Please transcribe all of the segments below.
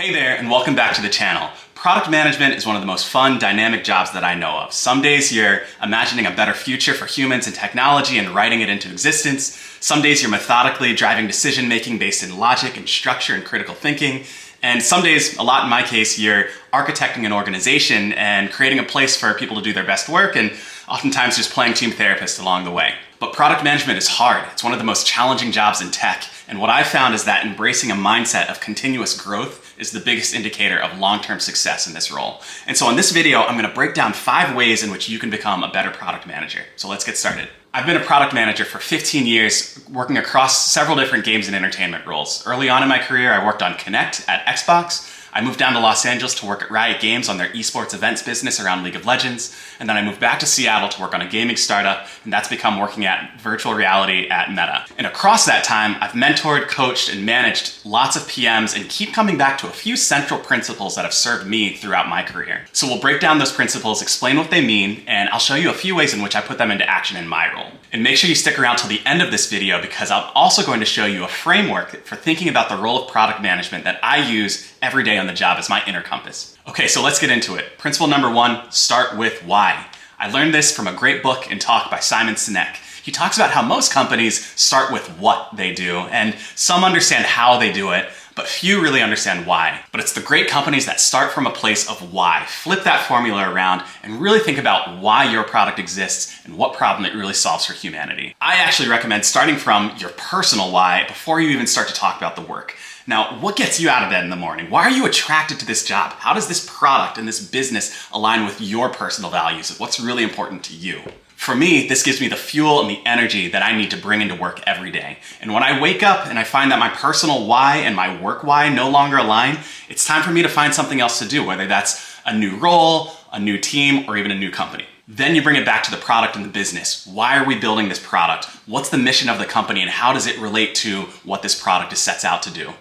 Hey there, and welcome back to the channel. Product management is one of the most fun, dynamic jobs that I know of. Some days you're imagining a better future for humans and technology and writing it into existence. Some days you're methodically driving decision-making based in logic and structure and critical thinking. And some days, a lot in my case, you're architecting an organization and creating a place for people to do their best work, and oftentimes just playing team therapist along the way. But product management is hard. It's one of the most challenging jobs in tech. And what I've found is that embracing a mindset of continuous growth is the biggest indicator of long-term success in this role. And so in this video, I'm gonna break down 5 ways in which you can become a better product manager. So let's get started. I've been a product manager for 15 years, working across several different games and entertainment roles. Early on in my career, I worked on Kinect at Xbox. I moved down to Los Angeles to work at Riot Games on their esports events business around League of Legends. And then I moved back to Seattle to work on a gaming startup, and that's become working at virtual reality at Meta. And across that time, I've mentored, coached, and managed lots of PMs and keep coming back to a few central principles that have served me throughout my career. So we'll break down those principles, explain what they mean, and I'll show you a few ways in which I put them into action in my role. And make sure you stick around till the end of this video because I'm also going to show you a framework for thinking about the role of product management that I use every day on the job as my inner compass. Okay, so let's get into it. Principle number 1, start with why. I learned this from a great book and talk by Simon Sinek. He talks about how most companies start with what they do, and some understand how they do it, but few really understand why. But it's the great companies that start from a place of why. Flip that formula around and really think about why your product exists and what problem it really solves for humanity. I actually recommend starting from your personal why before you even start to talk about the work. Now, what gets you out of bed in the morning? Why are you attracted to this job? How does this product and this business align with your personal values? What's really important to you? For me, this gives me the fuel and the energy that I need to bring into work every day. And when I wake up and I find that my personal why and my work why no longer align, it's time for me to find something else to do, whether that's a new role, a new team, or even a new company. Then you bring it back to the product and the business. Why are we building this product? What's the mission of the company and how does it relate to what this product sets out to do?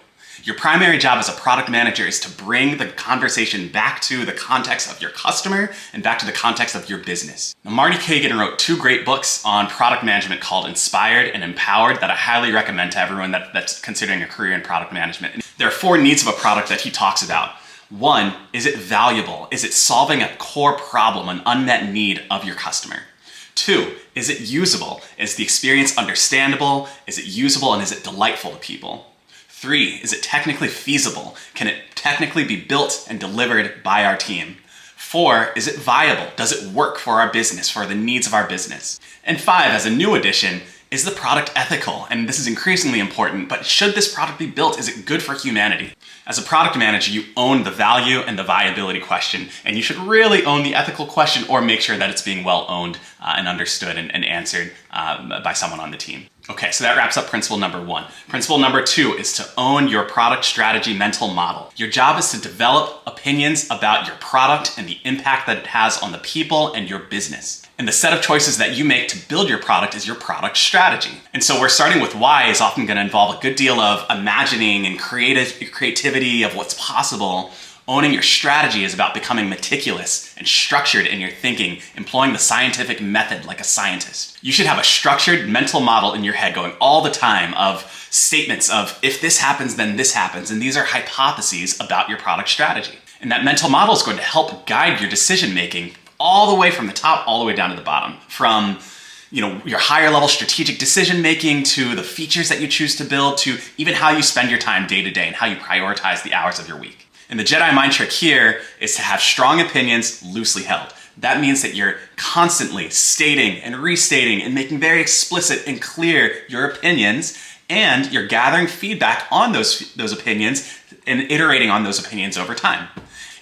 Your primary job as a product manager is to bring the conversation back to the context of your customer and back to the context of your business. Now, Marty Cagan wrote 2 great books on product management called Inspired and Empowered that I highly recommend to everyone that's considering a career in product management. And there are 4 needs of a product that he talks about. 1, is it valuable? Is it solving a core problem, an unmet need of your customer? 2, is it usable? Is the experience understandable? Is it usable and is it delightful to people? 3, is it technically feasible? Can it technically be built and delivered by our team? 4, is it viable? Does it work for our business, for the needs of our business? And 5, as a new addition, is the product ethical? And this is increasingly important, but should this product be built? Is it good for humanity? As a product manager, you own the value and the viability question, and you should really own the ethical question or make sure that it's being well owned and understood and answered by someone on the team. Okay, so that wraps up principle number 1. Principle number 2 is to own your product strategy mental model. Your job is to develop opinions about your product and the impact that it has on the people and your business. And the set of choices that you make to build your product is your product strategy. And so we're starting with why is often going to involve a good deal of imagining and creativity of what's possible. Owning your strategy is about becoming meticulous and structured in your thinking, employing the scientific method like a scientist. You should have a structured mental model in your head going all the time of statements of if this happens, then this happens. And these are hypotheses about your product strategy. And that mental model is going to help guide your decision making all the way from the top, all the way down to the bottom. From your higher level strategic decision making to the features that you choose to build to even how you spend your time day to day and how you prioritize the hours of your week. And the Jedi mind trick here is to have strong opinions loosely held. That means that you're constantly stating and restating and making very explicit and clear your opinions, and you're gathering feedback on those opinions and iterating on those opinions over time.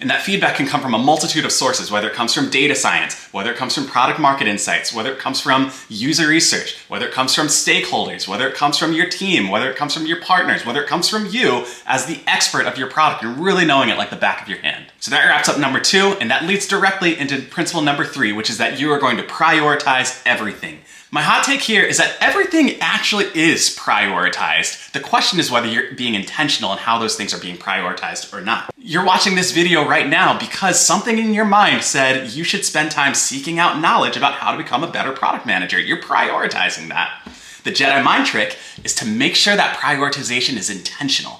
And that feedback can come from a multitude of sources, whether it comes from data science, whether it comes from product market insights, whether it comes from user research, whether it comes from stakeholders, whether it comes from your team, whether it comes from your partners, whether it comes from you as the expert of your product and really knowing it like the back of your hand. So that wraps up number 2, and that leads directly into principle number 3, which is that you are going to prioritize everything. My hot take here is that everything actually is prioritized. The question is whether you're being intentional in how those things are being prioritized or not. You're watching this video right now because something in your mind said you should spend time seeking out knowledge about how to become a better product manager. You're prioritizing that. The Jedi mind trick is to make sure that prioritization is intentional.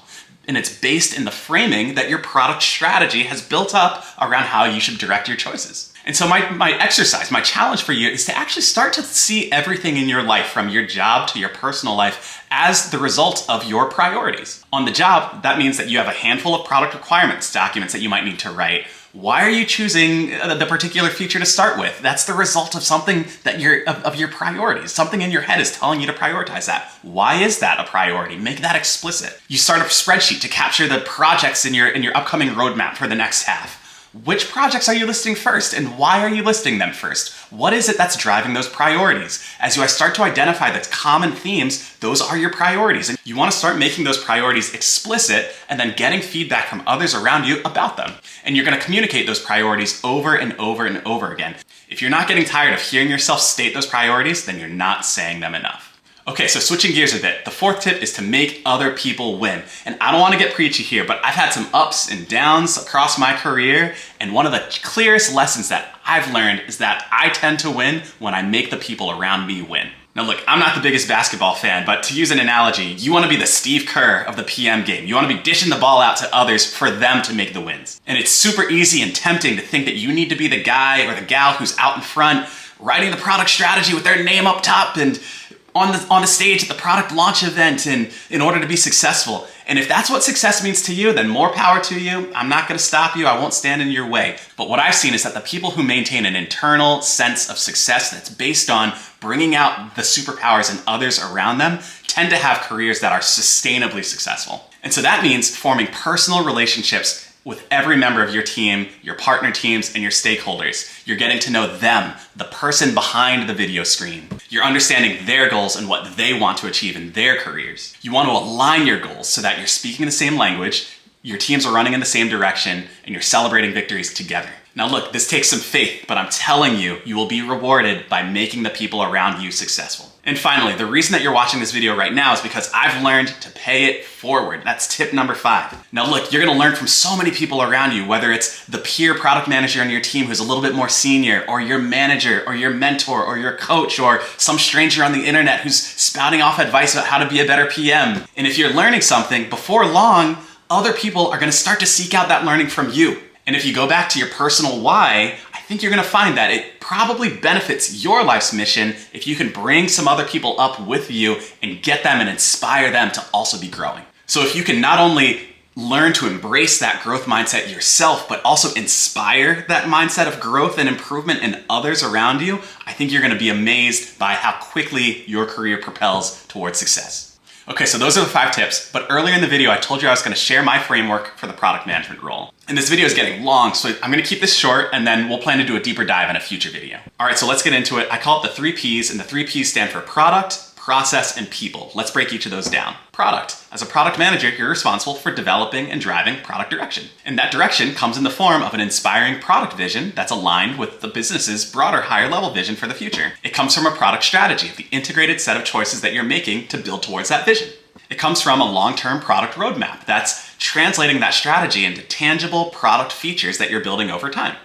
And it's based in the framing that your product strategy has built up around how you should direct your choices. And so my exercise, my challenge for you is to actually start to see everything in your life, from your job to your personal life, as the result of your priorities. On the job, that means that you have a handful of product requirements documents that you might need to write. Why are you choosing the particular feature to start with? That's the result of something that of your priorities. Something in your head is telling you to prioritize that. Why is that a priority? Make that explicit. You start a spreadsheet to capture the projects in your upcoming roadmap for the next half. Which projects are you listing first, and why are you listing them first? What is it that's driving those priorities? As you start to identify the common themes, those are your priorities. And you want to start making those priorities explicit and then getting feedback from others around you about them. And you're going to communicate those priorities over and over and over again. If you're not getting tired of hearing yourself state those priorities, then you're not saying them enough. Okay, so switching gears a bit, the fourth tip is to make other people win. And I don't want to get preachy here, but I've had some ups and downs across my career, and one of the clearest lessons that I've learned is that I tend to win when I make the people around me win. Now look, I'm not the biggest basketball fan, but to use an analogy, you want to be the Steve Kerr of the PM game. You want to be dishing the ball out to others for them to make the wins. And it's super easy and tempting to think that you need to be the guy or the gal who's out in front, writing the product strategy with their name up top and on the stage at the product launch event in order to be successful. And if that's what success means to you, then more power to you. I'm not going to stop you. I won't stand in your way. But what I've seen is that the people who maintain an internal sense of success that's based on bringing out the superpowers in others around them tend to have careers that are sustainably successful. And so that means forming personal relationships with every member of your team, your partner teams, and your stakeholders. You're getting to know them, the person behind the video screen. You're understanding their goals and what they want to achieve in their careers. You want to align your goals so that you're speaking the same language, your teams are running in the same direction, and you're celebrating victories together. Now look, this takes some faith, but I'm telling you, you will be rewarded by making the people around you successful. And finally, the reason that you're watching this video right now is because I've learned to pay it forward. That's tip number 5. Now look, you're gonna learn from so many people around you, whether it's the peer product manager on your team who's a little bit more senior, or your manager, or your mentor, or your coach, or some stranger on the internet who's spouting off advice about how to be a better PM. And if you're learning something, before long, other people are gonna start to seek out that learning from you. And if you go back to your personal why, I think you're gonna find that it probably benefits your life's mission if you can bring some other people up with you and get them and inspire them to also be growing. So if you can not only learn to embrace that growth mindset yourself, but also inspire that mindset of growth and improvement in others around you, I think you're gonna be amazed by how quickly your career propels towards success. Okay, so those are the 5 tips, but earlier in the video I told you I was gonna share my framework for the product management role. And this video is getting long, so I'm gonna keep this short and then we'll plan to do a deeper dive in a future video. All right, so let's get into it. I call it the 3 Ps, and the 3 Ps stand for product, process, and people. Let's break each of those down. Product. As a product manager, you're responsible for developing and driving product direction. And that direction comes in the form of an inspiring product vision that's aligned with the business's broader higher level vision for the future. It comes from a product strategy, the integrated set of choices that you're making to build towards that vision. It comes from a long-term product roadmap that's translating that strategy into tangible product features that you're building over time.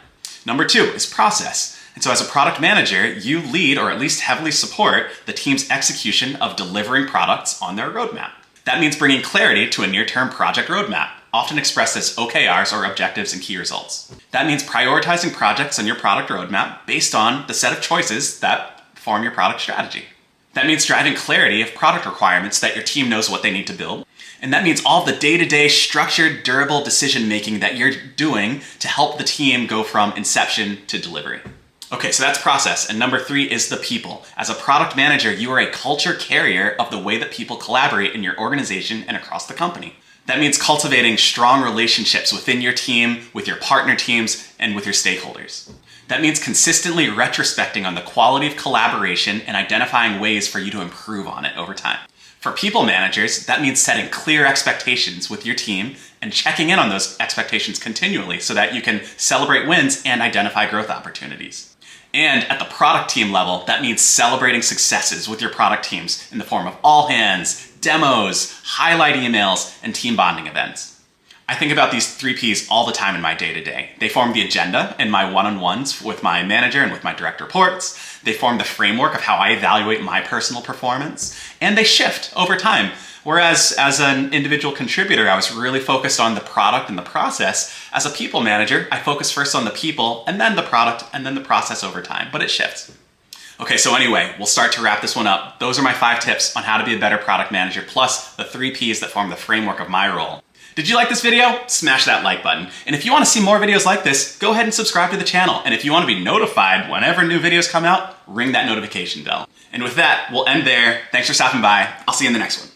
Number 2 is process. And so as a product manager, you lead or at least heavily support the team's execution of delivering products on their roadmap. That means bringing clarity to a near-term project roadmap, often expressed as OKRs or objectives and key results. That means prioritizing projects on your product roadmap based on the set of choices that form your product strategy. That means driving clarity of product requirements that your team knows what they need to build. And that means all the day-to-day structured, durable decision-making that you're doing to help the team go from inception to delivery. Okay, so that's process. And number 3 is the people. As a product manager, you are a culture carrier of the way that people collaborate in your organization and across the company. That means cultivating strong relationships within your team, with your partner teams, and with your stakeholders. That means consistently retrospecting on the quality of collaboration and identifying ways for you to improve on it over time. For people managers, that means setting clear expectations with your team and checking in on those expectations continually so that you can celebrate wins and identify growth opportunities. And at the product team level, that means celebrating successes with your product teams in the form of all hands, demos, highlight emails, and team bonding events. I think about these 3 Ps all the time in my day-to-day. They form the agenda in my one-on-ones with my manager and with my direct reports. They form the framework of how I evaluate my personal performance. And they shift over time Whereas as an individual contributor, I was really focused on the product and the process. As a people manager, I focus first on the people and then the product and then the process over time, but it shifts. Okay, so anyway, we'll start to wrap this one up. Those are my 5 tips on how to be a better product manager, plus the 3 Ps that form the framework of my role. Did you like this video? Smash that like button. And if you want to see more videos like this, go ahead and subscribe to the channel. And if you want to be notified whenever new videos come out, ring that notification bell. And with that, we'll end there. Thanks for stopping by. I'll see you in the next one.